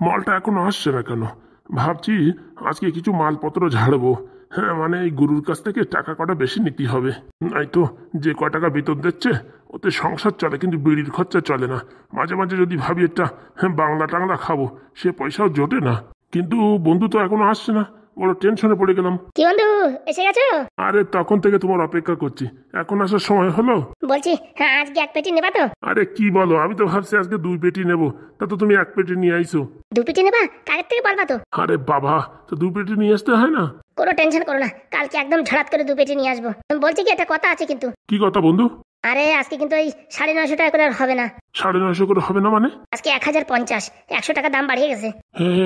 মালটা এখনো আসছে না কেন? ভাবছি আজকে কিছু মালপত্র ঝাড়বো। হ্যাঁ, মানে এই গুরুর কাছ থেকে টাকা কটা বেশি নিতে হবে। নাই তো যে কয় টাকা বেতন দিচ্ছে ওতে সংসার চলে, কিন্তু বিড়ির খরচা চলে না। মাঝে মাঝে যদি ভাবি একটা বাংলা টাংলা খাবো, সে পয়সাও জোটে না। কিন্তু বন্ধু তো এখনো আসছে না, বড় টেনশনে পড়ে গেলাম। কি বন্ধু, এসে গেছো? আরে তখন থেকে তোমার অপেক্ষা করছি, এখন আসার সময় হলো? বলছি হ্যাঁ, আজকে এক পেটি নেবা তো? আরে কি বলো, আমি তো ভাবছি আজকে 2 পেটি নেবো, তা তো তুমি 1 পেটি নিয়ে আইছো। 2 পেটি নেবা? কারের থেকে বলবা তো। আরে বাবা, তো 2 পেটি নিয়ে আসতে হয় না? কোনো টেনশন করো না, কালকে একদম ঝড়াত করে 2 পেটি নিয়ে আসবো। বলছি কি, একটা কথা আছে কিন্তু। কি কথা বন্ধু? আরে আজকে কিন্তু ওই 950 টাকা করে আর হবে না। 950 করে হবে না মানে? আজকে 1050, 100 টাকা দাম বাড়িয়ে গেছে।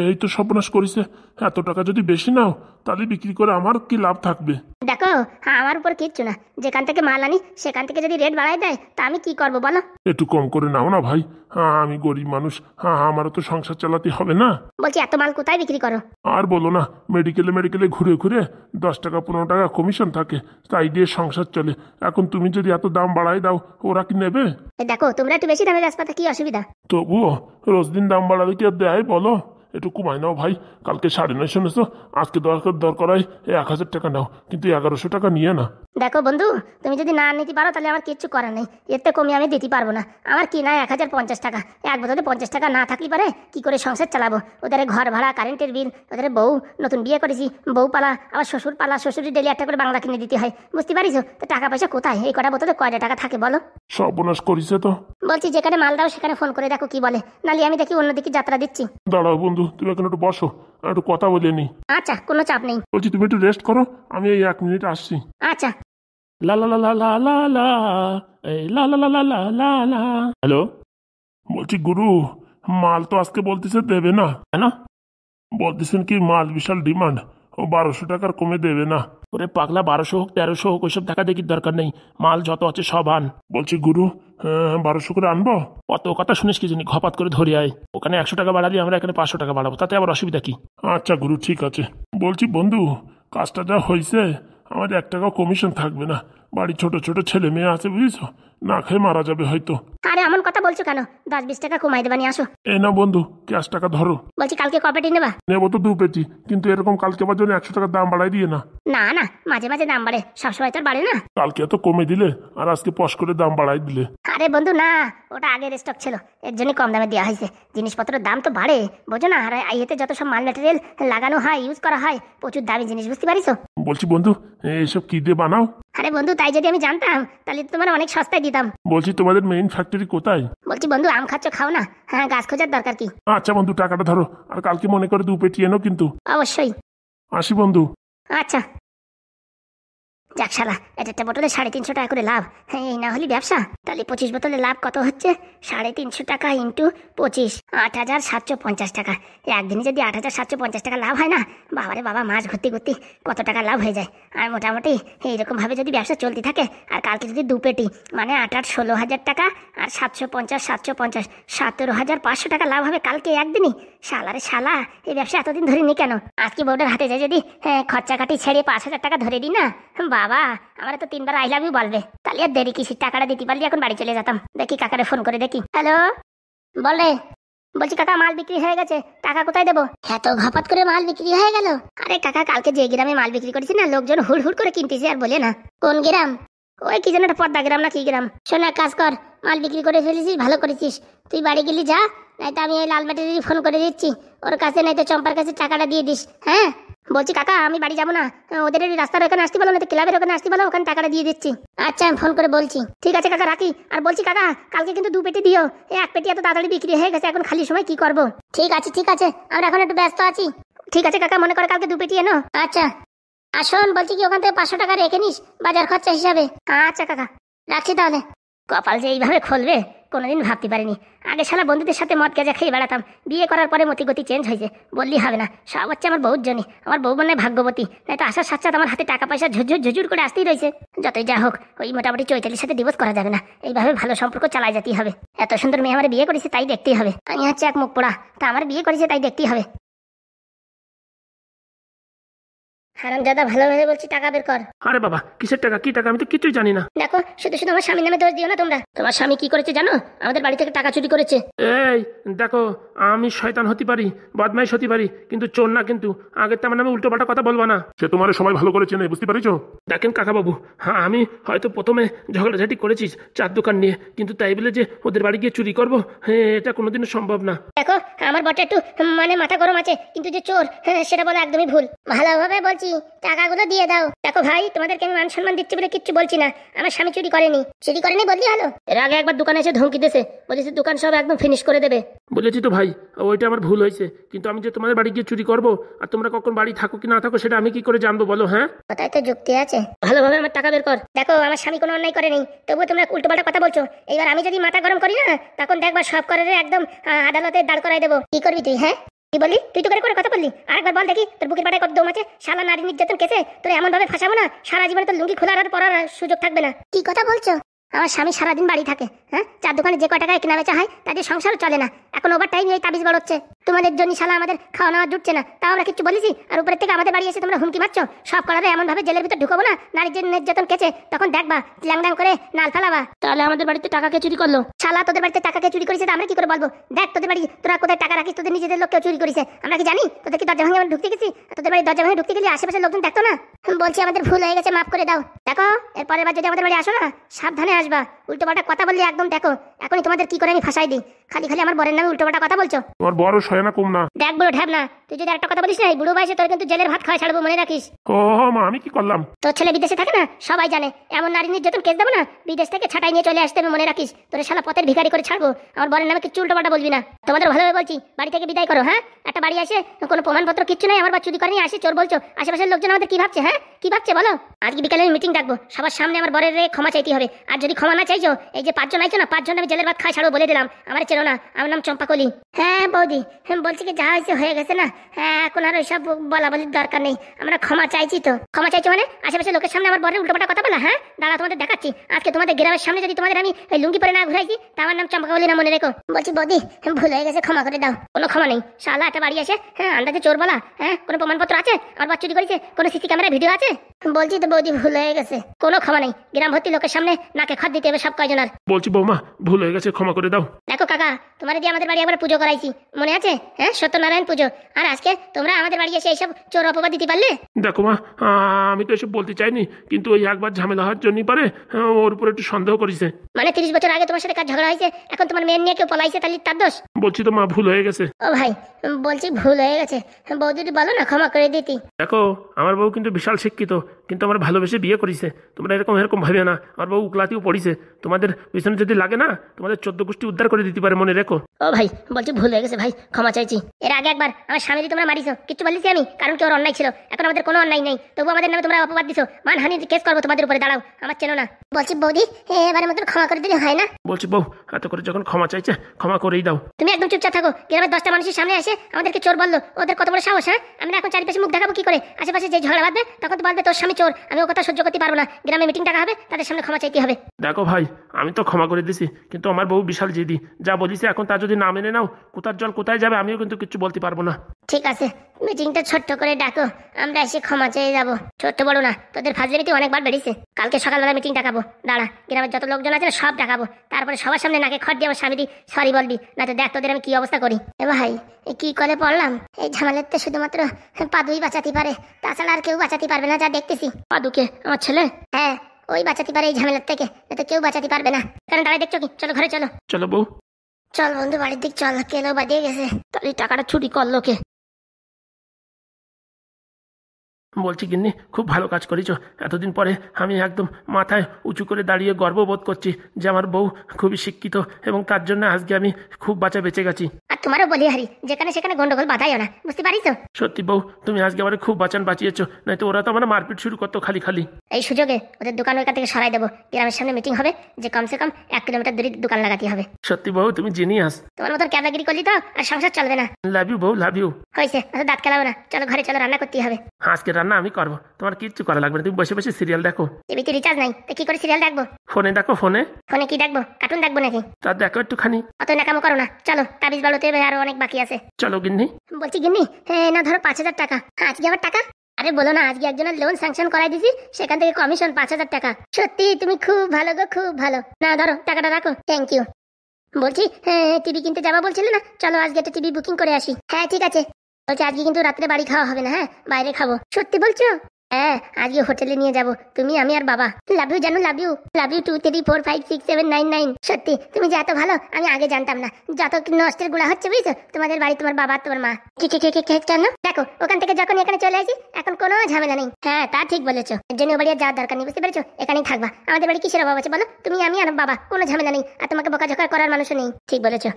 এই তো সর্বনাশ করেছে। এত টাকা যদি বেশি নাও তাহলে বিক্রি করে আমার কি লাভ থাকবে? দেখো, হ্যাঁ, আমার উপর কিচ্ছু না। যেখান থেকে মাল আনি সেখান থেকে যদি রেট বাড়াই দেয় তা আমি কি করবো বলো? একটু কম করে নাও না ভাই। হ্যাঁ, আমি গরিব মানুষ, হ্যাঁ আমারও তো সংসার চালাতে হবে না? বলছি এত মাল কোথায় বিক্রি করো? আর বলো না, মেডিকেলে মেডিকেলে ঘুরে ঘুরে 10 টাকা 15 টাকা কমিশন থাকে, তাই দিয়ে সংসার চলে। এখন তুমি যদি এত দাম বাড়াই দাও, ওরা কি নেবে? দেখো, তোমরা একটু বেশি দামে ব্যবসা, কি অসুবিধা? তবুও রোজ দিন দাম বাড়ালে কি আর দেয় বলো? একটু কমাই নাও ভাই। কালকে 950 এনেছো, আজকে দরকার হয় 1000 টাকা নাও, কিন্তু 1100 টাকা নিয়ে না। দেখো বন্ধু, তুমি যদি না নিতে পারো তাহলে আমার কিচ্ছু করার নেই। এর থেকে কমে আমি দিতে পারবো না। আমার কি না 1050 টাকা, এক বছরে 50 টাকা না থাকলে পারে কি করে সংসার চালাবো? ওদের ঘর ভাড়া, কারেন্টের বিল, ওদের বউ, নতুন বিয়ে করেছি, বউ পালা, আবার শ্বশুর পালা, শ্বশুরের ডেলি একটা করে বাংলা কিনে দিতে হয়, বুঝতে পারিস? তো টাকা পয়সা কোথায়? এই কটা বোতলে কয়টা টাকা থাকে বলো? সর্বনাশ করিছে তো। বলছি যেখানে মাল দাও সেখানে ফোন করে দেখো কি বলে, নালি আমি দেখি অন্যদিকে যাত্রা দিচ্ছি। দাঁড়াও বন্ধু, তুমি এখন একটু বসো, আমি একটু কথা বলে নি। আচ্ছা, কোনো চাপ নেই। বলছি তুমি একটু রেস্ট করো, আমি এই 1 মিনিট আসছি। আচ্ছা। লা লা লা লা লা লা লা, এই লা লা লা লা লা লা লা। হ্যালো, বলছি গুরু, মাল তো আজকে বলতেছে দেবে না, তাই না? বলতেছেন কি মাল বিশাল ডিমান্ড, ও 1200 টাকার কমে দেবে না। ওরে পাগলা, 1200 হোক 1300 হোক ওইসব টাকা দেখির দরকার নেই, মাল যত আছে সব আন। বলছি গুরু, 1200 করে আনবো? অত কথা শুনিস কি জানি, ঘপাত করে ধরে আয়। ওখানে 100 টাকা বাড়ালি, আমরা এখানে 500 টাকা বাড়াবো, তাতে আবার অসুবিধা কি? আচ্ছা গুরু, ঠিক আছে। বলছি বন্ধু, কাজটা যা হয়েছে, আমাদের 1 টাকাও কমিশন থাকবে না। বাড়ি ছোট ছোট ছেলে মেয়ে আছে বুঝেছো, না খেয়ে মারা যাবে হয়তো। আরে এমন কথা বলছো কেন? 10-20 টাকা কমাই দেবানি, আসো। এই না বন্ধু, ক্যাশ টাকা ধরো। বলছি কালকে কপেটি নেবা? নেবো তো 2 পেটি, কিন্তু এরকম কালকে আবার জন্য 100 টাকার দাম বাড়াই দিয়ে না। না না, মাঝে মাঝে দাম বাড়ে, সবসময় তো আর বাড়ে না। কালকে এত কমে দিলে আর আজকে পশ করে দাম বাড়াই দিলে। আরে বন্ধু না, ওটা আগের স্টক ছিল, এর জন্য কম দামে দেওয়া হয়েছে। জিনিসপত্রের দাম তো বাড়ে, বোঝো না? আর ইয়েতে যত সব মাল ম্যাটেরিয়াল লাগানো হয়, ইউজ করা হয়, প্রচুর দামি জিনিস, বুঝতে পারিস? বলছি বন্ধু, এইসব কি দিয়ে বানাও? আরে বন্ধু, তাই যদি আমি জানতাম তাহলে তো তোমার অনেক সস্তায় দিতাম। বলছি তোমাদের মেইন ফ্যাক্টরি কোথায়? বলছি বন্ধু, আম খাচ্ছ, খাও না। হ্যাঁ, গাছ খোঁজার দরকার কি? আচ্ছা বন্ধু, টাকাটা ধরো, আর কালকে মনে করে 2 পেটি এনো কিন্তু। অবশ্যই। আসি বন্ধু। আচ্ছা। যাক শালা, এটা একটা বোতলে 350 টাকা করে লাভ। হ্যাঁ, এই না হলে ব্যবসা। তাহলে 25 বোতলে লাভ কত হচ্ছে? 350 টাকা ইন্টু 25, 8750 টাকা। একদিনে যদি 8750 টাকা লাভ হয় না, বাবারে বাবা, মাছ ঘুরতে ঘুরতে কত টাকা লাভ হয়ে যায়। আর মোটামুটি এইরকম ভাবে যদি ব্যবসা চলতে থাকে, আর কালকে যদি 2 পেটি, মানে 16,000 টাকা, আর 750 750 17,500 টাকা লাভ হবে কালকে একদিনই। শালারে শালা, এই ব্যবসা এতদিন ধরে নি কেন? আজকে বোর্ডের হাতে যায় যদি খরচা কাটি ছেড়ে 5,000 টাকা ধরে দিই না, বাবা আমার তো 3বার আই লাভ ইউ বলবে। তাহলে আর দেরি কিসের? টাকাটা দিতে পারলি এখন বাড়ি চলে যেতাম। দেখি কাকারে ফোন করে দেখি। হ্যালো, বলে। বলছি কাকা, মাল বিক্রি হয়ে গেছে, টাকা কোথায় দেবো? এত ঘপাত করে মাল বিক্রি হয়ে গেল? আরে কাকা, কালকে যে গ্রামে মাল বিক্রি করেছি না, লোকজন হুড় হুড় করে কিনতেছে, আর বলে না। কোন গ্রাম? ওই কি যেন একটা পদ্মা গ্রাম না কি গ্রাম। শোন, এক কাজ কর, মাল বিক্রি করে ফেলেছিস, ভালো করেছিস। তুই বাড়ি গেলি যা, নয়তো আমি এই লাল ব্যাটারি ফোন করে দিচ্ছি ওর কাছে, নয়তো চম্পার কাছে টাকাটা দিয়ে দিস। হ্যাঁ বলছি কাকা, আমি বাড়ি যাবো না, ওদের রাস্তার ওখানে আসতে বলো, না তো ক্লাবের ওখানে আসতে বলো, ওখানে টাকাটা দিয়ে দিচ্ছি। আচ্ছা, আমি ফোন করে বলছি। ঠিক আছে কাকা, রাখি। আর বলছি কাকা, কালকে কিন্তু 2 পেটি দিও। এই 1 পেটি এত তাড়াতাড়ি বিক্রি হয়ে গেছে, এখন খালি সময় কি করবো? ঠিক আছে ঠিক আছে, আমরা এখন একটু ব্যস্ত আছি। ঠিক আছে কাকা, মনে করে কালকে 2 পেটি এনো। আচ্ছা। আসুন, বলছি কি ওখান থেকে 500 টাকা রেখে নিস বাজার খরচা হিসাবে। আচ্ছা কাকা, রাখছি তাহলে। কপাল যে এইভাবে খুলবে কোনোদিন ভাবতে পারিনি। আগে শালা বন্ধুদের সাথে মদ গেজা খেয়ে বেড়াতাম, বিয়ে করার পরে মতিগতি চেঞ্জ হয়েছে, বললি হবে না। সব হচ্ছে আমার বউর জন্য। আমার বউ মানে ভাগ্যবতী, নাই তো আসার সাথে আমার হাতে টাকা পয়সা ঝুরঝুর ঝুরঝুর করে আসতেই রয়েছে। যতই যা হোক, ওই মোটামুটি চৈতালির সাথে ডিভোর্স করা যাবে না, এইভাবে ভালো সম্পর্ক চালাই যেতেই হবে। এত সুন্দর মেয়ে আমার বিয়ে করেছে, তাই দেখতেই হবে। আমি হচ্ছে এক মুখ পোড়া, তা আমার বিয়ে করেছে তাই দেখতেই হবে। হারামজাদা, ভালোভাবে বলছি টাকা বের কর। আরে বাবা, কিসের টাকা, কি টাকা, আমি তো কিছুই জানি না। দেখো, শুধু শুধু আমার স্বামীর নামে দোষ দিও না তোমরা। তোমার স্বামী কি করেছে জানো? আমাদের বাড়ি থেকে টাকা চুরি করেছে। এই দেখো, আমি শয়তান হতে পারি, বদমাইশ হতে পারি, কিন্তু চোর না। কিন্তু আগের তো আমার নামে উল্টো পাল্টা কথা বলবো না। সে তোমার সবাই ভালো করে চেনে, বুঝতে পারিছো? দেখেন কাকা বাবু, হ্যাঁ আমি হয়তো প্রথমে ঝগড়াঝাটি করেছিস চার দোকান নিয়ে, কিন্তু তাই বলে যে ওদের বাড়ি গিয়ে চুরি করবো, হ্যাঁ এটা কোনোদিনও সম্ভব না। দেখো, আমার বটে একটু মাথা গরম আছে, কিন্তু যে চোর সেটা বলা একদমই ভুল। ভালোভাবে বলছি টাকাগুলো দিয়ে দাও। দেখো ভাই, তোমাদেরকে আমি মান সম্মান দিচ্ছি বলে কিচ্ছু বলছি না। আমার স্বামী চুরি করেনি বললি হলো। এর আগে একবার দোকানে এসে ধমকি দিয়েছে, বলেছে দোকান সব একদম ফিনিশ করে দেবে। বলেছি তো ভাই, ওইটা আমার ভুল হয়েছে, কিন্তু আমি যে তোমাদের বাড়ি গিয়ে চুরি করবো আর তোমরা কখন বাড়ি থাকো কি না থাকো সেটা আমি কি করে জানবো বলো? হ্যাঁ, কথায় তো যুক্তি আছে। ভালোভাবে আমার টাকা বের কর। দেখো, আমার স্বামী কোনো অন্যায় করেনি, তবুও তোমরা উল্টোপাল্টা কথা বলছো। এইবার আমি যদি মাথা গরম করি না, তখন দেখবা সব করে একদম আদালতে দাঁড় করাই দেবো। কি করবি তুই? হ্যাঁ কি বললি? তুই তো করে কথা বললি। আরেকবার বল দেখি, তোর বুকের পাটায় কত দম আছে। শালা নারী নির্যাতন কেসে তোর এমন ভাবে ফাঁসাবো না, সারা জীবনে তোর লুঙ্গি খোলার আর পরার সুযোগ থাকবে না। কি কথা বলছো? আমার স্বামী সারাদিন বাড়ি থাকে, হ্যাঁ, চার দোকানে যে কয় টাকায় কেনা বেচা হয় তাদের সংসারও চলে না। এখন ওভার টাইম এই তাবিজ বাড়ছে। তোমাদের জন্য শালা আমাদের খাওয়া নাওয়া জুটছে না, তাও আমরা কিছু বলেছি। আর উপরের থেকে আমাদের বাড়ি এসে তোমরা হুমকি মারছো। সব করারে এমন ভাবে জেলের ভিতর ঢুকাবো না, নারীর যে নির্যাতন কেছে, তখন দেখবা ল্যাংডাং করে নাল ফেলাবা। তাহলে আমাদের বাড়িতে টাকা কে চুরি করলো? শালা তোদের বাড়িতে টাকা কে চুরি করেছে আমরা কি করে বলবো? দেখ, তোদের বাড়ি তোরা কোথায় টাকা রাখিস, তোদের নিজেদের লোক কেউ চুরি করেছে আমরা কি জানি? তোদের কি দরজা ভাঙে আমরা ঢুকতে গেছি? তোদের বাড়ি দরজা ভাঙে ঢুকতে গেলে আশেপাশের লোকজন দেখতো না? বলছি আমাদের ভুল হয়ে গেছে, মাফ করে দাও। দেখো, এর পরের বার যদি আমাদের বাড়ি আসো না, সাবধানে আসবা। উল্টোপাল্টা কথা বললে একদম দেখো এখনই তোমাদের কি করে আমি ফাঁসাই দিই। খালি খালি আমার বরের নামে উল্টোপাল্টা কথা বলছো। তোমার বড় শয়না কম না। দেখ বড় ঢ্যাব না, তুই যদি একটা কথা বলিস না, এই বুড়ো বয়সে তোর কিন্তু জেলের ভাত খাওয়া ছাড়বো, মনে রাখিস। ও মা, আমি কি করলাম? তোর ছেলে বিদেশে থাকে না, সবাই জানে। এমন নারী নির্যাতন কেস দেবো না, বিদেশ থেকে ছাটাই নিয়ে চলে আসতে হবে, মনে রাখিস। তোর শালা পথের ভিখারি করে ছাড়বো। আমার বরের নামে কিছু উল্টোপাল্টা বলবি না। তোমাদের ভালোভাবে বলছি, বাড়ি থেকে বিদায় করো। হ্যাঁ, একটা বাড়ি আসে কোনো প্রমাণপত্র কিচ্ছু নাই, আমার বা চুরি করেনি, আসে চোর বলছো। আশেপাশের লোকজন আমাদের কি ভাবছে? হ্যাঁ কি ভাবছে বলো? আজকে বিকালে আমি মিটিং ডাকবো, সবার সামনে আমার বরের ক্ষমা চাইতে হবে। আর যদি ক্ষমা না চাইছো, এই যে 5 জন আইছো না, 5 জন আমি জেলের ভাত খাওয়া ছাড়বো বলে দিলাম। আমার চেনো না, আমার নাম চম্পাকলি। হ্যাঁ বৌদি, বলছি কি যা হয়েছে হয়ে গেছে না, হ্যাঁ এখন আর ওইসব বলা বলির দরকার নেই। আমরা ক্ষমা চাইছি তো। ক্ষমা চাইছো মানে আশেপাশের লোকের সামনে আমার বরের উল্টোপাল্টা কথা বলা? হ্যাঁ দাঁড়া, তোমাদের দেখাচ্ছি। আজকে তোমাদের গ্রামের সামনে যদি তোমাদের আমি ওই লুঙ্গি পরে না ঘুরাইছি, তা আমার নাম চম্পাকলি না, মনে রেখো। বলছি বৌদি, ভুল হয়ে গেছে, ক্ষমা করে দাও। কোনো ক্ষমা নেই। শালা একটা বাড়ি আসে, হ্যাঁ আন্দাজে চোর বলা। হ্যাঁ কোনো প্রমাণপত্র আছে আমার বাচ্চা চুরি করেছে? কোনো সিসি ক্যামেরা ভিডিও আছে? বলছি তো বৌদি, ভুল হয়ে গেছে, কোনো ক্ষমা নেই। গ্রাম ভর্তি লোকের সামনে নাকে খত দিতে হবে সব কয়জনের। বলছি বৌমা, ভুল হয়ে গেছে, ক্ষমা করে দাও। দেখো কাকা, তোমার দিয়ে আমাদের বাড়ি একবার পুজো করাইছি, মনে আছে? হ্যাঁ, সত্যনারায়ণ পুজো। আর আজকে তোমরা আমাদের বাড়ি এসে এইসব চোর অপবাদ দিতে পারলে? দেখো মা, আমি তো এসব বলতে চাইনি, কিন্তু ওই একবার ঝামেলা হওয়ার জন্যই পারে ওর উপর একটু সন্দেহ করেছে। মানে 30 বছর আগে তোমার সাথে কার ঝগড়া হয়েছে, এখন তোমার মেয়ের নিয়ে কেউ পলাইছে, তাহলে তার দোষ? বলছি তো মা, ভুল হয়ে গেছে। ও ভাই, বলছি ভুল হয়ে গেছে, বৌদিটি বলো না ক্ষমা করে দিতি। দেখো, আমার বউ কিন্তু বিশাল শিক্ষিত, কিন্তু আমার ভালোবেসে বিয়ে করেছে। তোমরা এরকম এরকম ভাবে না। আমার বউ উকলাতিও পড়িছে, তোমাদের পিছনে যদি লাগে না, তোমাদের 14 গোষ্ঠী উদ্ধার করে দিতে পারে, মনে রেখো। ও ভাই, বলছি ভুল হয়ে গেছে ভাই, ক্ষমা চাইছি। এর আগে একবার আমার স্বামীকে তোমরা মারিছো, কিচ্ছু বলিস আমি, কারণ কি ওর অন্যায় ছিল। এখন আমাদের কোনো অন্যায় নেই, তবু আমাদের নামে তোমরা অপবাদ দিছো। মানহানির কেস করবো তোমাদের উপরে, দাঁড়াও, আমার চেনো না। বলছি বৌদি, এবারের মতন ক্ষমা করে দিলে হয় না? বলছি বউ, এত করে যখন ক্ষমা চাইছে, ক্ষমা করেই দাও। তুমি একদম চুপচাপ থাকো। গ্রামের 10টা মানুষের সামনে এসে আমাদেরকে চোর বললো, ওদের কত বড় সাহস! হ্যাঁ, আমরা এখন চারিপাশে মুখ দেখাবো কি করে? আশেপাশে যে ঝগড়া বাঁধবে, তখন তো বলবে তোর স্বামী চোর। আমি ও কথা সহ্য করতে পারবো না। গ্রামে মিটিং ডাকা হবে, তাদের সামনে ক্ষমা চাইতে হবে। দেখো ভাই, আমি তো ক্ষমা করে দিছি, কিন্তু আমার বউ বিশাল জেদি। যা বলিছে এখন তা যদি না মেনে নাও, কোথার জল কোথায় যাবে আমিও কিন্তু কিছু বলতে পারবো না। ঠিক আছে, মিটিংটা ছোট্ট করে ডাকো, আমরা এসে ক্ষমা চেয়ে যাবো। ছোট্ট বড় না, তোদের ফাজলামিতে অনেকবার বেড়েছে। কালকে সকালবেলা মিটিং ডাকাবো, দাঁড়া, গ্রামের যত লোকজন আছে না সব ডাকাবো। তারপরে সবার সামনে নাকে খড় দিয়ে আমার স্বামী সরি বলবি, না তো দেখ তোদের আমি কি অবস্থা করি। এ ভাই, কি করে পড়লাম? এই ঝামেলাতে শুধুমাত্র পাদুই বাঁচাতে পারে, তাছাড়া আর কেউ বাঁচাতে পারবে না, যা দেখতেছি। পাদুকে, আমার ছেলে? হ্যাঁ, ওই বাঁচাতে পারে এই ঝামেলার থেকে, না তো কেউ বাঁচাতে পারবে না। কারণ দাঁড়ায় দেখছো কি? চলো ঘরে চলো। চলো বউ, চল বন্ধু, বাড়ির দিক চল, কেলো বাদিয়ে গেছে। তাহলে টাকাটা চুরি করলো কে? বলছি গিন্নি, খুব ভালো কাজ করেছো। এতদিন পরে আমি একদম মাথায় উঁচু করে দাঁড়িয়ে গর্ববোধ করছি যে আমার বউ খুবই শিক্ষিত, এবং তার জন্য আজকে আমি খুব বাঁচা বেঁচে গেছি। আর তোমারও বলি হারি, যেখানে সেখানে গন্ডগোল বাধাইও না, বুঝতে পারিস? সত্যি বউ, তুমি আজকে আমার খুব বাঁচিয়েছো, নয়তো ওরা তো আমার মারপিট শুরু করতো খালি খালি। এই সুযোগে ওদের দোকান ওইখান থেকে সরাই দেবো। গ্রামের সামনে মিটিং হবে, যে কমসে কম 1 কিলোমিটার দূরে দোকান লাগাতে হবে। সত্যি বউ, তুমি জিনিয়াস। তোমার মতন ক্যাদাগিরি করলি তো আর সংসার চলবে না। লাভ ইউ বউ, লাভ ইউ। হয়েছে, দাঁত খেলাবে না, চলো ঘরে চলো, রান্না করতে হবে। আজকে রান্না আমি করবো, তোমার কিচ্ছু করা লাগবে না। তুমি বসে বসে সিরিয়াল দেখো। টিভিতে রিচার্জ নাই, তো কি করে সিরিয়াল দেখবো? ফোনে দেখো। ফোনে ফোনে কি দেখবো? কার্টুন দেখবো নাকি? তা দেখো একটুখানি। অত নাকামো করো না, চলো, তাবিজ বাড়োতে আরো অনেক বাকি আছে। চলো গিন্নি। বলছি গিন্নি, না ধরো 5,000 টাকা। আজকে আবার টাকা? আরে বলো না, আজকে একজনের লোন স্যাংশন করাই দিছি, সেখান থেকে কমিশন 5,000 টাকা। সত্যি তুমি খুব ভালো গো, খুব ভালো। না ধরো, টাকাটা রাখো। Thank you. বলছি, হ্যাঁ টিভি কিনতে যাবা বলছিলে না, চলো আজকে একটা টিভি বুকিং করে আসি। হ্যাঁ ঠিক আছে। বলছি আজকে কিন্তু রাত্রে বাড়ি খাওয়া হবে না, হ্যাঁ বাইরে খাবো। সত্যি বলছো? হ্যাঁ আজকে হোটেলে নিয়ে যাবো, তুমি আমি আর বাবা। লাভ ইউ জানো, লাভ ইউ। Love you 2 3 4 5 6 7 9 9। সত্যি তুমি যে এত ভালো আমি আগে জানতাম না। যত নষ্টের গুলা হচ্ছে বুঝছো, তোমাদের বাড়ি, তোমার বাবা, তোমার মা। কেন দেখো, ওখান থেকে যখন এখানে চলে আসি এখন কোনো ঝামেলা নেই। হ্যাঁ তা ঠিক বলেছো, এর জন্য বাড়ি আর যাওয়ার দরকার নেই, বুঝতে পেরেছো? এখানেই থাকবা। আমাদের বাড়ি কিসের অভাব আছে বলো? তুমি আমি আর বাবা, কোনো ঝামেলা নেই। আর তোমাকে বকাঝকা করার মানুষও নেই। ঠিক বলেছো।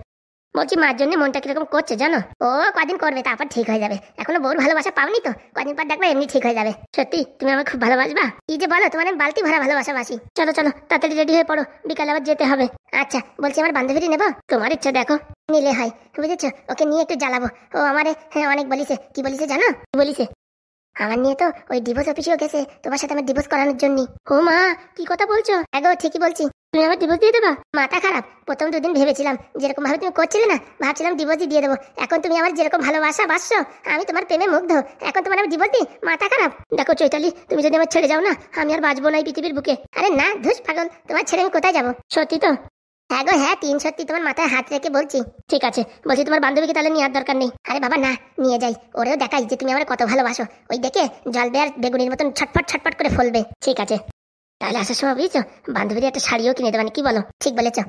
বলছি মার জন্য মনটা কিরকম করছে জানো? ও কদিন করবে, তারপর ঠিক হয়ে যাবে। এখনো বউর ভালোবাসা পাওনি তো, কদিন পর দেখবে এমনি ঠিক হয়ে যাবে। সত্যি তুমি আমাকে খুব ভালোবাসবা? কি যে বলো, তোমার আমি বালতি ভরা ভালোবাসাবাসি। চলো চলো তাড়াতাড়ি রেডি হয়ে পড়ো, বিকালে আবার যেতে হবে। আচ্ছা বলছি, আমার বান্ধবীটি নেবো? তোমার ইচ্ছা, দেখো নিলে হয়, বুঝেছো? ওকে নিয়ে একটু জ্বালাবো। ও আমারে হ্যাঁ অনেক বলিছে। কি বলিছে জানো? কি বলিছে? আমার নিয়ে তো ওই ডিভোর্স অফিসেও গেছে, তোমার সাথে আমার ডিভোর্স করানোর জন্য। ও মা, কি কথা বলছো? এগো ঠিকই বলছি। তুমি আমার ডিভোর্স দিয়ে দেবা? মাথা খারাপ। প্রথম 2 দিন ভেবেছিলাম যেরকম ভাবে তুমি করছিলে না, ভাবছিলাম ডিভোর্সই দিয়ে দেবো। এখন তুমি আমার যেরকম ভালোবাসা বাসছো, আমি তোমার প্রেমে মুগ্ধ। এখন তোমার আমি ডিভোর্স দিই? মাথা খারাপ। দেখো চৈতালি, তুমি যদি আমার ছেড়ে যাও না, আমি আর বাঁচবো না এই পৃথিবীর বুকে। আরে না ধুস পাগল, তোমার ছেড়ে আমি কোথায় যাবো? সত্যি তো? হ্যাঁ গো হ্যাঁ, 3 সত্যি। তোমার মাথায় হাত রেখে বলছি। ঠিক আছে, বলছি তোমার বান্ধবীকে তাহলে নেওয়ার দরকার নেই? আরে বাবা না, নিয়ে যাই, ওরেও দেখাই যে তুমি আমার কত ভালোবাসো। ওই দেখে জলবে আর বেগুনির মতন ছটফট ছটফট করে ফলবে। ঠিক আছে, তাহলে আসার সময় বুঝছো বান্ধবীর একটা শাড়িও কিনে দেবানি, কি বলো? ঠিক বলেছো।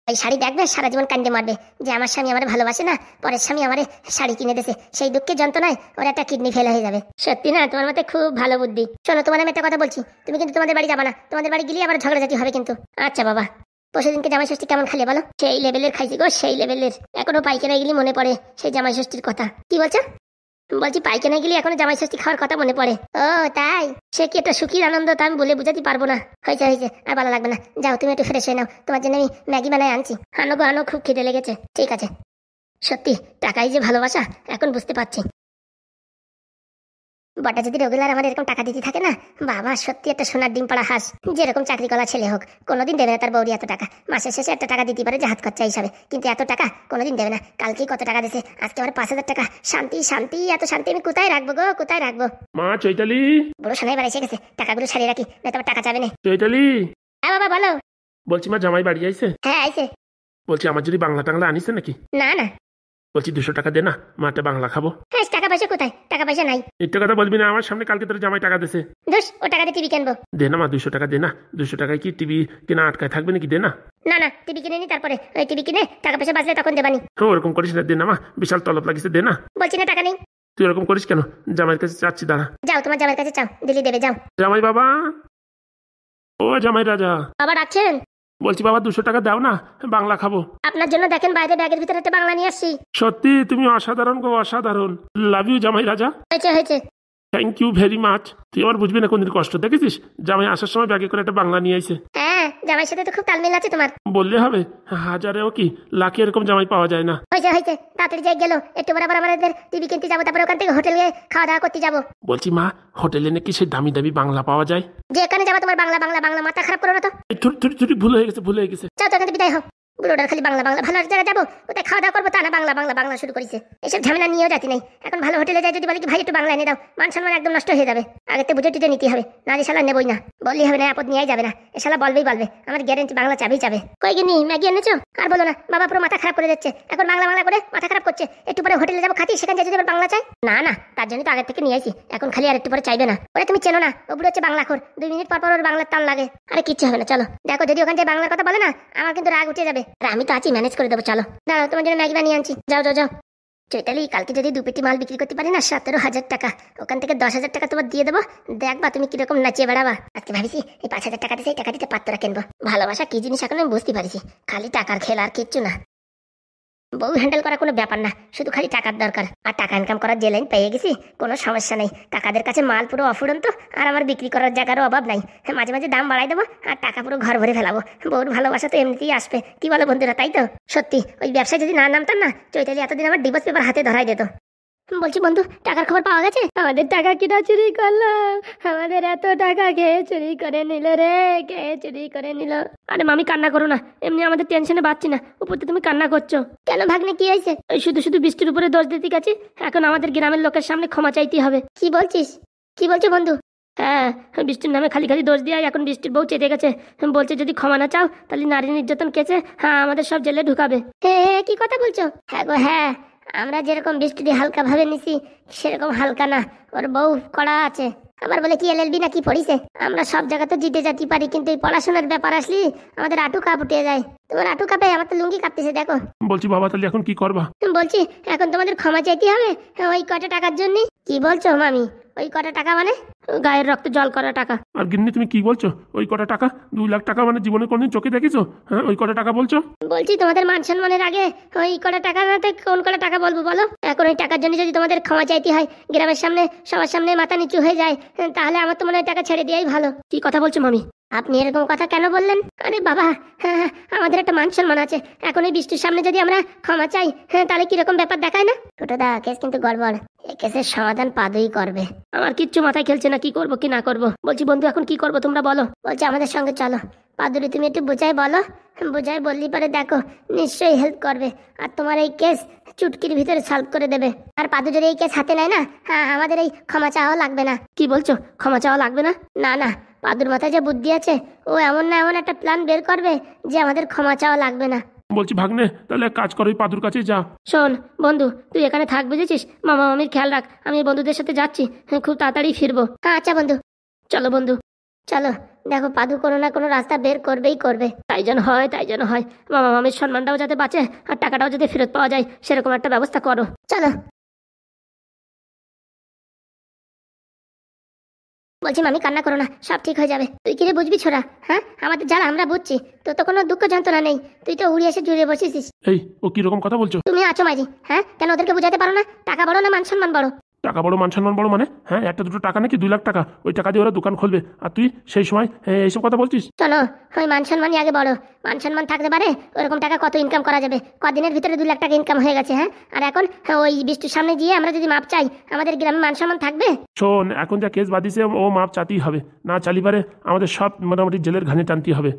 ওই শাড়ি দেখবে সারা জীবন কান্দে মারবে যে আমার স্বামী আমার ভালোবাসে না, পরের স্বামী আমার শাড়ি কিনে দেছে। সেই দুঃখে যন্ত্রণায় ওর একটা কিডনি ফেল হয়ে যাবে। সত্যি না, তোমার মতে খুব ভালো বুদ্ধি। শোনো, তোমার আমি একটা কথা বলছি, তুমি কিন্তু তোমাদের বাড়ি যাবা না। তোমাদের বাড়ি গেলে আবার ঝগড়াঝাটি হবে কিন্তু। আচ্ছা বাবা। পরশুদিনকে জামাই ষষ্ঠী কেমন খালি বলো? সেই লেভেলের খাইছি গো, সেই লেভেলের। এখনো পাইকানা গেলি মনে পড়ে সেই জামাই ষষ্ঠীর কথা। কি বলছো? বলছি পাইকানা গেলে এখনো জামাই ষষ্ঠী খাওয়ার কথা মনে পড়ে। ও তাই? সে কি একটা সুখীর আনন্দ, তা আমি বলে বুঝাতে পারবো না। হয়েছে হয়েছে, আর ভালো লাগবে না। যাও তুমি একটু ফ্রেশ হয়ে নাও, তোমার জন্য আমি ম্যাগি বানায় আনছি। আনো গো আনো, খুব খিদে লেগেছে। ঠিক আছে। সত্যি টাকাই যে ভালোবাসা এখন বুঝতে পারছি। বটা যদি রেগুলার আমার এরকম টাকা দিতে থাকে না, বাবা সত্যি একটা সোনার ডিম পাড়া হাঁস। যেরকম চাকরি করা ছেলে হোক, কোনোদিন দেবে না তার বউরি এত টাকা। মাসের শেষে একটা টাকা দিতে পারে যে হাত খরচা হিসাবে, কিন্তু এত টাকা কোনোদিন দেবে না। কালকেই কত টাকা দিয়েছে, আজকে আমার 5,000 টাকা। শান্তি শান্তি, এত শান্তি আমি কোথায় রাখবো গো, কোথায় রাখবো? মা চৈতালি। বড় সোনাই বাড়ি এসে গেছে, টাকাগুলো সারিয়ে রাখি, না তোমার টাকা চাবে না। চৈতালি। হ্যাঁ বাবা বলো। বলছি মা, জামাই বাড়ি আইছে? হ্যাঁ আইছে। বলছি আমার যদি বাংলা টাংলা আনিছে নাকি? না না। বলছি 200 টাকা দে না, মাটা বাংলা খাবো। হ্যাঁ টাকা পয়সা কোথায়? টাকা পয়সা নাই। একটু কথা বলবি না আমার সামনে, কালকে তোর জামাই টাকা দিছে। দোষ, ও টাকা দিয়ে টিভি কিনবো। দে না মা, 200 টাকা দে না। 200 টাকায় কি টিভি কেনা আটকায় থাকবে নাকি? দে না। না না, টিভি কিনে নি, তারপরে ওই টিভি কিনে টাকা পয়সা বাঁচলে তখন দেবানি। হ্যাঁ ওরকম করিস না, দে না মা, বিশাল তলব লাগিছে, দে না। বলছি না টাকা নেই। তুই ওরকম করিস কেন? জামাইয়ের কাছে চাচ্ছি, দাঁড়া। যাও তোমার জামাইয়ের কাছে চাও, দিলি দেবে, যাও। জামাই বাবা, ও জামাই রাজা। বাবা ডাকছেন? বলছি বাবা 200 টাকা দাও না, বাংলা খাবো। আপনার জন্য দেখেন বাইরে ব্যাগের ভিতরে একটা বাংলা নিয়ে আসছি। সত্যি তুমি অসাধারণ গো, অসাধারণ। লাভ ইউ জামাই রাজা। হয়েছে হয়েছে। Thank you very much. তুই আবার বুঝবি না কোনদিন কষ্ট, দেখেছিস জামাই আসার সময় ব্যাগে করে একটা বাংলা নিয়ে আইছে। হ্যাঁ জামাইয়ের সাথে তো খুব তালমিল আছে তোমার। বললে হবে, হাজারেও কি লাখে এরকম জামাই পাওয়া যায় না। হয়েছে হয়েছে, তাড়াতাড়ি যাই গেল। একটু পরে আবার আমাদের টিভি কিনতে যাবো, তারপরে ওখান থেকে হোটেলে খাওয়া দাওয়া করতে যাবো। বলছি মা, হোটেলে নাকি সেই দামি দামি বাংলা পাওয়া যায়? যেখানে যাবো তোমার বাংলা বাংলা বাংলা, মাথা খারাপ করো না তো। থুড়ি ভুল হয়ে গেছে, ভুল হয়ে গেছে। যাও তো এখান থেকে বিদায় হও। বুড়োটার খালি বাংলা বাংলা। ভালো জায়গায় যাবো, কোথায় খাওয়া দাওয়া করবো তা না, বাংলা বাংলা বাংলা শুরু করেছে। এসব ঝামেলা নিয়েও যাতি নাই। এখন ভালো হোটেলে যাই, যদি বলি কি ভাই একটু বাংলা এনে দাও, মান সম্মান একদম নষ্ট হয়ে যাবে। আগে তো বুঝে টুটে নিতে হবে, না যে শালা নেবই না। বললেই হবে না, আপদ নিয়েই যাবে না। এ শালা বলবেই বলবে, আমার গ্যারেন্টি বাংলা চাবেই চাবে। কই গিনি ম্যাগি এনেছো? আর বলো না, বাবা পুরো মাথা খারাপ করে যাচ্ছে, এখন বাংলা বাংলা করে মাথা খারাপ করছে। একটু পরে হোটেলে যাবো খাতি, সেখানে যদি আবার বাংলা চাই, না না, তার জন্য তো আগে থেকে নিয়ে আসি। এখন খালি আর একটু পরে চাইবে না। ওরে তুমি চেনো না, ও বুড়ো হচ্ছে বাংলা খোর। 2 মিনিট পর পর ওর বাংলার টান লাগে। আরে কিচ্ছু হবে না, চলো। দেখো যদি ওখানে যে বাংলার কথা বলে না, আমার কিন্তু রাগ উঠে যাবে। আর আমি তো আছি, ম্যানেজ করে দেবো। চলো দাঁড়াও, তোমার জন্য ম্যাগি বানিয়ে আনছি। যাও যাও যাও। চৈতালি, কালকে যদি 2 পেটি মাল বিক্রি করতে পারি না, 17,000 টাকা, ওখান থেকে 10,000 টাকা তোমার দিয়ে দেবো। দেখবা তুমি কিরকম নাচিয়ে বেড়াবা। আজকে ভাবিছি এই 5,000 টাকা দিয়ে এই টাকা দিতে পাত্রটা কিনবো। ভালোবাসা কি জিনিস এখন আমি বুঝতে পারিছি। খালি টাকার খেলা আর কিচ্ছু না। বউ হ্যান্ডেল করা কোনো ব্যাপার না, শুধু খালি টাকার দরকার। আর টাকা ইনকাম করার যে লাইন পেয়ে গেছি, কোনো সমস্যা নেই। কাকাদের কাছে মাল পুরো অফুরন্ত, আর আমার বিক্রি করার জায়গারও অভাব নাই। মাঝে মাঝে দাম বাড়াই দেবো, আর টাকা পুরো ঘর ভরে ফেলাবো। বউর ভালোবাসা তো এমনিতেই আসবে, কি বলো বন্ধুরা, তাই তো? সত্যি ওই ব্যবসায় যদি না নামতাম না, চৈতালি এতদিন আমার ডিভোর্স পেপার হাতে ধরাই দিত। বলছি বন্ধু, টাকার খবর পাওয়া গেছে? আমাদের টাকা কিনা চুরি করলো, আমাদের এত টাকা কে চুরি করে নিল রে, কে চুরি করে নিল? আরে মামি কান্না করো না, এমনি আমাদের টেনশনে বাঁচছি না, উপরতে তুমি কান্না করছো কেন? ভাগ্নে কি হয়েছে? ওই শুধু শুধু বৃষ্টির উপরে দোষ দিতে গেছি, এখন আমাদের গ্রামের লোকের সামনে ক্ষমা চাইতে হবে। কি বলছিস? কি বলছো বন্ধু? হ্যাঁ, বৃষ্টির নামে খালি খালি দোষ দিয়ে এখন বৃষ্টির বউ চেতে গেছে। বলছে যদি ক্ষমা না চাও তাহলে নারী নির্যাতন কেসে হ্যাঁ আমাদের সব জেলে ঢুকাবে। কি কথা বলছো? হ্যাঁ গো হ্যাঁ, আমরা যেরকম বৃষ্টি হালকা ভাবে নিছি সেরকম হালকা না, ওর বউ কড়া আছে। আবার বলে কি এলএলবি না কি পড়িছে। আমরা সব জায়গাতে জিতে যেতে পারি, কিন্তু এই পড়াশোনার ব্যাপার আসলে আমাদের আটু কাপ উঠে যায়। তোমার আটু কাপে আমার তো লুঙ্গি কাঁপতেছে দেখো। বলছি বাবা তাহলে এখন কি করবা? বলছি এখন তোমাদের ক্ষমা চাইতে হবে ওই কটা টাকার জন্য। কি বলছো মামি? ওই কটা টাকা মানে গায়ের রক্তে জল করা টাকা। আর গিন্নি তুমি কি বলছো? ওই কটা টাকা? 2 লাখ টাকা মানে জীবনে কোনদিন চোখে দেখেছো? হ্যাঁ ওই কটা টাকা বলছো? বলছি তোমাদের মান সম্মানের আগে ওই কটা টাকা না তো কোন কটা টাকা বলবো বলো? এখন ওই টাকার জন্য যদি তোমাদের ক্ষমা চাইতে হয় গ্রামের সামনে সবার সামনে মাথা নিচু হয়ে যায়, তাহলে আমার তো মনে হয় টাকা ছেড়ে দেওয়াই ভালো। কি কথা বলছো মামি? আপনি এরকম কথা কেন বললেন? আরে বাবা, হ্যাঁ আমাদের একটা মান সম্মান আছে। এখন এই বৃষ্টির সামনে যদি আমরা ক্ষমা চাই তাহলে কিরকম ব্যাপার দেখায় না? ছোটদা কেস কিন্তু গড়বড়, এই কেসের সমাধান পাদুই করবে। আমার কিচ্ছু মাথায় খেলছে না কি করব কি না করব। বলছি বন্ধু এখন কি করব তোমরা বলো। বলছি আমাদের সঙ্গে চলো, পাদুরি তুমি একটু বুঝাই বলো, বুঝাই বললি পরে দেখো নিশ্চয়ই হেল্প করবে। আর তোমার এই কেস চুটকির ভিতরে সলভ করে দেবে। আর পাদু যদি এই কেস হাতে নেয় না, হ্যাঁ আমাদের এই ক্ষমা চাওয়া লাগবে না। কি বলছো ক্ষমা চাওয়া লাগবে না? না না, পাদুর মাথায় যে বুদ্ধি আছে ও এমন না এমন একটা প্ল্যান বের করবে যে আমাদের ক্ষমা চাওয়া লাগবে না। বলছি ভাগ্নে তাহলে এক কাজ করো, ওই পাদুর কাছে যা। শোন বন্ধু, তুই এখানে থাক বুঝেছিস, মামা মামির খেয়াল রাখ। আমি বন্ধুদের সাথে যাচ্ছি, খুব তাড়াতাড়ি ফিরবো। হ্যাঁ আচ্ছা বন্ধু, চলো বন্ধু চলো। দেখো পাদু কোনো না কোনো রাস্তা বের করবেই করবে। তাই যেন হয় তাই যেন হয়, মামা মামির সম্মানটাও যাতে বাঁচে আর টাকাটাও যাতে ফেরত পাওয়া যায় সেরকম একটা ব্যবস্থা করো। চলো। বলছি মামি কান্না করো না, সব ঠিক হয়ে যাবে। তুই কিরে বুঝবি ছোড়া? হ্যাঁ আমাদের যারা আমরা বুঝছি, তো তো কোনো দুঃখ যন্ত্রণা নেই। তুই তো উড়িয়ে এসে জুড়ে বসেছিস। এই ও কিরকম কথা বলছো? তুমি আছো মাইরি, হ্যাঁ কেন ওদেরকে বুঝাতে পারো না? টাকা বড় না মান সম্মান বড়? টাকা বড় মান সম্মান বড় মানে? হ্যাঁ একটা দুটো টাকা নাকি 2 লাখ টাকা, ওই টাকা দিয়ে ওরা দোকান খুলবে আর তুই সেই সময় এইসব কথা বলছিস? শোনো, ওই মান সম্মানই আগে বড়। মান সম্মান থাকতে পারে ওরকম টাকা কত ইনকাম করা যাবে? কদিনের ভিতরে 2 লাখ টাকা ইনকাম হয়ে গেছে। হ্যাঁ আর এখন ওই বৃষ্টির সামনে গিয়ে আমরা যদি মাপ চাই আমাদের গ্রামে মান সম্মান থাকবে? শোন এখন যা কেস বাদিছে ও মাপ চাতেই হবে, না চালি পারে আমাদের সব মোটামুটি জেলের ঘানে টানতে হবে।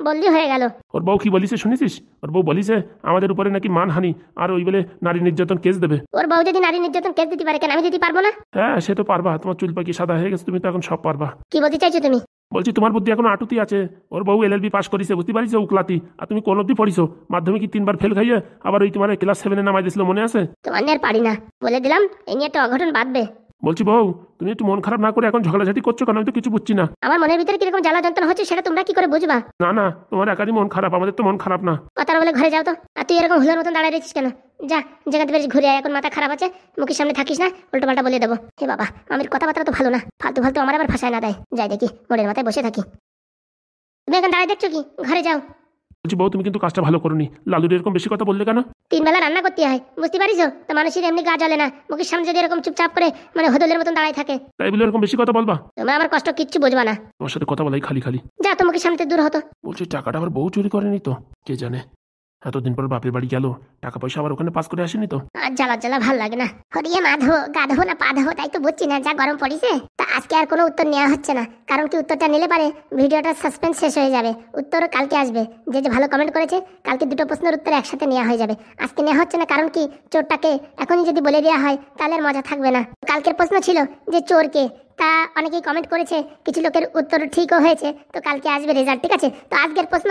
বললি হয়ে গেল। ওর বউ কি বলিছে শুনেছিস? ওর বউ বলিছে আমাদের উপরে নাকি মানহানি আর ওই বলে নারী নির্যাতন কেস দেবে। ওর বউ যদি নারী নির্যাতন কেস দিতে পারে, কেন আমি দিতে পারবো না? হ্যাঁ সে তো পারবা, তোমার চুল পাকি সাদা হয়ে গেছে, তুমি তো এখন সব পারবা। কি বলতে চাইছো তুমি? বলছি তোমার বুদ্ধি এখন আটুতি আছে। ওর বউ এলএলবি পাস করিছে বুঝতে পারিস, উকলাতি। আর তুমি কোন অব্দি পড়িছো? মাধ্যমিক 3বার ফেল খাইয়ে আবার ওই তোমার ক্লাস 7-এ নামাই দিয়েছিল, মনে আছে? তোমার নিয়ে আর পারি না, বলে দিলাম এই নিয়ে একটা অঘটন বাঁধবে। বলছি বউ তুমি একটু মন খারাপ না করে এখন ঝগড়াঝাটি করছো কেন? আমি তো কিছু বুঝছি না। আমার মনের ভিতরে কিরকম জ্বালা যন্ত্রণা হচ্ছে সেটা তোমরা কি করে বুঝবা? না না তোমার একারই মন খারাপ, আমাদের তো মন খারাপ না। কথা না বলে ঘরে যাও তো। আর তুই এরকম হুলের মতন দাঁড়িয়ে রয়েছিস কেন? যা যেখান থেকে ঘুরে আয়, এখন মাথা খারাপ আছে, মুখের সামনে থাকিস না, উল্টো পাল্টা বলে দেবো। হে বাবা, আমির কথাবার্তা তো ভালো না, ফালতু ফালতু আমার আবার ভাষায় না দেয়। যাই দেখি মোড়ের মাথায় বসে থাকি। তুমি এখন দাঁড়িয়ে দেখছো কি? ঘরে যাও। বলছি বউ তুমি কিন্তু কাজটা ভালো করোনি, লালুর এরকম বেশি কথা বললে কেন? 3 বেলা রান্না করতে হয় বুঝতে পারিস তো, মানুষের এমনি গা জ্বলে না মুখের সামনে যদি এরকম চুপচাপ করে মানে হদলের মতন দাঁড়ায় থাকে। তাই বলে এরকম বেশি কথা বলবা? তোমরা আমার কষ্ট কিচ্ছু বুঝবা না। তোমার সাথে কথা বলাই খালি খালি। যা তো মুখের সামনে দূর হতো। বলছি টাকাটা আবার বউ চুরি করেনি তো? কে জানে, এতদিন পর বাপের বাড়ি গেল, টাকা পয়সা আবার ওখানে পাস করে আসেনি তো? আর জ্বালা জ্বালা ভাল লাগে না। হরিয়ে মাধো গা ধো না পা ধো, তাই তো বুঝছি না, যা গরম পড়িছে। তা আজকে আর কোনো উত্তর নেওয়া হচ্ছে না, কারণ কি উত্তরটা নিলে পারে ভিডিওটা সাসপেন্স শেষ হয়ে যাবে। উত্তরও কালকে আসবে। যে যে ভালো কমেন্ট করেছে কালকে 2টো প্রশ্নের উত্তর একসাথে নেওয়া হয়ে যাবে। আজকে নেওয়া হচ্ছে না কারণ কি চোরটাকে এখনই যদি বলে দেওয়া হয় তাহলে আর মজা থাকবে না। কালকের প্রশ্ন ছিল যে চোরকে, তা অনেকেই কমেন্ট করেছে, কিছু লোকের উত্তর ঠিকও হয়েছে। তো কালকে আসবে রেজাল্ট, ঠিক আছে? তো আজকের প্রশ্ন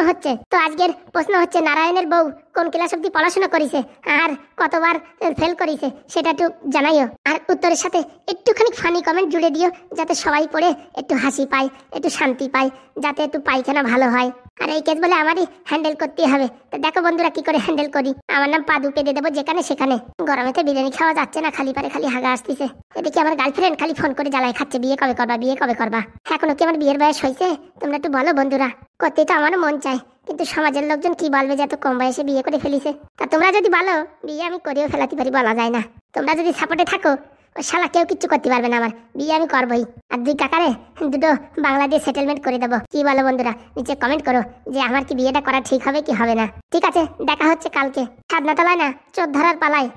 হচ্ছে নারায়ণের বউ কোন ক্লাস অব্দি পড়াশোনা করেছে আর কতবার ফেল করেছে সেটা একটু জানাইও। আর উত্তরের সাথে একটুখানি ফানি কমেন্ট জুড়ে দিও, যাতে সবাই পড়ে একটু হাসি পায়, একটু শান্তি পায়, যাতে একটু পায়খানা ভালো হয়। আর এই কেস বলে আমারই হ্যান্ডেল করতে হবে। তো দেখো বন্ধুরা কি করে হ্যান্ডেল করি। আমার নাম পাদু, পেদে দেবো যেখানে সেখানে। গরমেতে বিরিয়ানি খাওয়া যাচ্ছে না, খালি পারে খালি হাগা আসতেছে। এদিকে আমার গার্লফ্রেন্ড খালি ফোন করে জ্বালায় খাচ্ছে, বিয়ে কবে করবা বিয়ে কবে করবা। এখনো কি আমার বিয়ের বয়স হয়েছে? তোমরা একটু বলো বন্ধুরা। করতে তো আমারও মন চায়, কিন্তু সমাজের লোকজন কি বলবে যে এত কম বয়সে বিয়ে করে ফেলিছে। তা তোমরা যদি বলো বিয়ে আমি করেও ফেলাতে পারি, বলা যায় না। তোমরা যদি সাপোর্টে থাকো ওই শালা কেউ কিচ্ছু করতে পারবে না, আমার বিয়ে আমি করবোই। আর 2 কাকারে 2টো বাংলা দিয়ে সেটেলমেন্ট করে দেবো। কি বলো বন্ধুরা? নিচে কমেন্ট করো যে আমার কি বিয়েটা করা ঠিক হবে কি হবে না। ঠিক আছে, দেখা হচ্ছে কালকে। সাধনাতলায় না চোর ধরার পালায়।